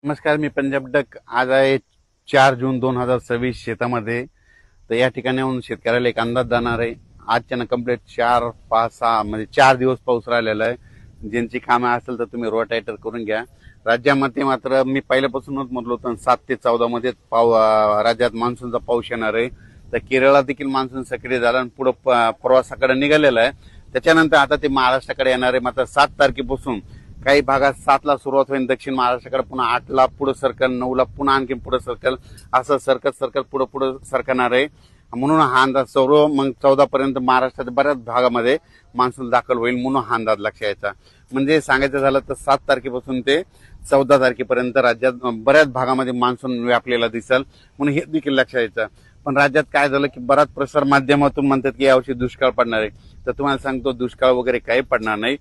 नमस्कार, मी पंजाब डक. आज आहे 4 जून 2026. शेतामध्ये तर या ठिकाणी येऊन शेतकऱ्याला एक अंदाज जाणार आहे. आजच्या कंप्लीट 4-5-6 म्हणजे 4 दिवस पाऊस राहिलेला आहे. ज्यांची कामं असेल तर तुम्ही रोटायटर करून घ्या. राज्यामध्ये मात्र मी पहिल्यापासूनच म्हटलं होतं 7 ते 14 मध्ये राज्यात मान्सूनचा पाऊस येणार आहे. तर केरळला देखील मान्सून सक्रिय झाला आणि पुढे प्रवासाकडे निघालेला आहे. त्याच्यानंतर आता ते महाराष्ट्राकडे येणार आहे. मात्र 7 तारखेपासून काही भागात 7 ला सुरुवात होईल, दक्षिण महाराष्ट्राकडे पुन्हा 8 ला पुढे सरकल, 9 ला पुन्हा आणखी पुढे सरकल, असं सरकत पुढे पुढे सरकणार आहे. म्हणून हा अंदाज सर्व मग 14 पर्यंत महाराष्ट्राच्या बऱ्याच भागामध्ये मान्सून दाखल होईल, म्हणून हा अंदाज लक्षात यायचा. म्हणजे सांगायचं झालं तर 7 तारखेपासून ते 14 तारखेपर्यंत राज्यात बऱ्याच भागामध्ये मान्सून व्यापलेला दिसेल, म्हणून हे देखील लक्षात यायचं. पण राज्यात काय झालं की बराच प्रसार माध्यमातून म्हणतात की यावर्षी दुष्काळ पडणार आहे. तर तुम्हाला सांगतो, दुष्काळ वगैरे काही पडणार नाही.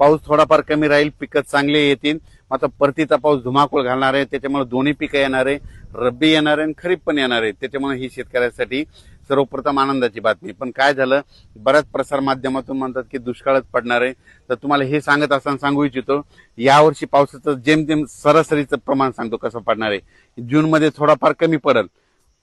पाऊस थोडाफार कमी राहील, पिकं चांगले येतील. मात्र परतीचा पाऊस धुमाकूळ घालणार आहे. त्याच्यामुळे दोन्ही पिकं येणार आहे, रब्बी येणार आहे आणि खरीप पण येणार आहे. त्याच्यामुळे ही शेतकऱ्यांसाठी सर्वप्रथम आनंदाची बातमी. पण काय झालं, बऱ्याच प्रसार माध्यमातून म्हणतात की दुष्काळच पडणार आहे. तर तुम्हाला हे सांगत असताना सांगू इच्छितो, यावर्षी पावसाचं जेमतेम सरासरीचं प्रमाण सांगतो कसं पडणार आहे. जूनमध्ये थोडाफार कमी पडेल,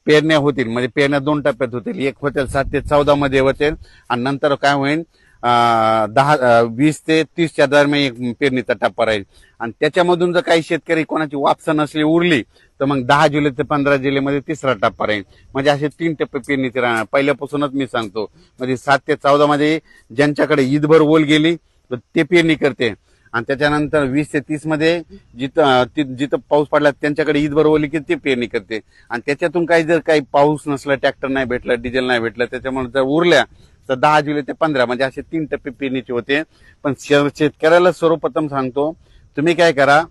पेरण्या होतील, म्हणजे पेरण्या 2 टप्प्यात होतील. एक होतील 7 ते 14 मध्ये होतील आणि नंतर काय होईल 20 ते 30च्या दरम्यान एक पेरणीचा टप्पा राहील. आणि त्याच्यामधून जर काही शेतकरी कोणाची वापसा नसली उरली तर मग 10 जुलै ते 15 जुलैमध्ये तिसरा टप्पा राहील. म्हणजे असे 3 टप्पे पेरणीचे राहणार. पहिल्यापासूनच मी सांगतो, म्हणजे 7 ते 14 मध्ये ज्यांच्याकडे ईदभर ओल गेली तर ते पेरणी करते. आणि त्याच्यानंतर 20 ते 30 मध्ये जिथं पाऊस पडला त्यांच्याकडे ईदभर ओली की ते पेरणी करते. आणि त्याच्यातून जर काही पाऊस नसला, ट्रॅक्टर नाही भेटलं, डिझेल नाही भेटलं, त्याच्यामुळे जर उरल्या तर 10 जुलै ते 15 म्हणजे असे 3 टप्पे पेरणीचे होते. पण शेतकऱ्याला सर्वप्रथम सांगतो, तुम्ही काय करा,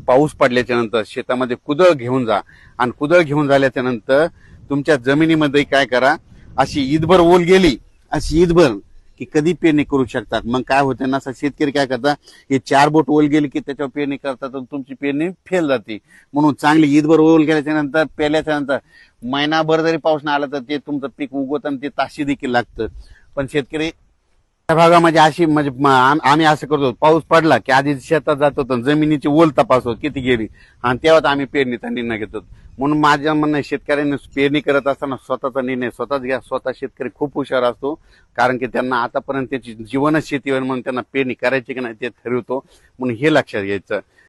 पाऊस पडल्याच्या नंतर शेतामध्ये कुदळ घेऊन जा. आणि कुदळ घेऊन झाल्याच्या नंतर तुमच्या जमिनीमध्ये काय करा, अशी ईदभर ओल गेली, अशी ईदभर की कधी पेरणी करू शकतात. मग काय होतं ना, शेतकरी काय करतात, हे 4 बोट ओल गेली की त्याच्यावर पेरणी करतात, तुमची पेरणी फेल जाते. म्हणून चांगली ईदभर ओल गेल्याच्या नंतर, पेरल्याच्या नंतर महिनाभर जरी पाऊस नाही आला तर ते तुमचं पीक उगवत आणि ते ताशी देखील लागतं. पण शेतकरी त्या भागामध्ये अशी म्हणजे आम्ही असं करतो, पाऊस पडला की आधी शेतात जातो तर जमिनीची ओल तपासतो किती गेली, आणि तेव्हाच आम्ही पेरणीचा निर्णय घेतो. म्हणून माझ्या म्हणणं, शेतकऱ्यांनी पेरणी करत असताना स्वतःचा निर्णय स्वतःच घ्या. स्वतः शेतकरी खूप हुशार असतो, कारण की त्यांना आतापर्यंत त्याची जीवनच शेतीवर म्हणून त्यांना पेरणी करायची की नाही ते ठरवतो. म्हणून हे लक्षात घ्यायचं.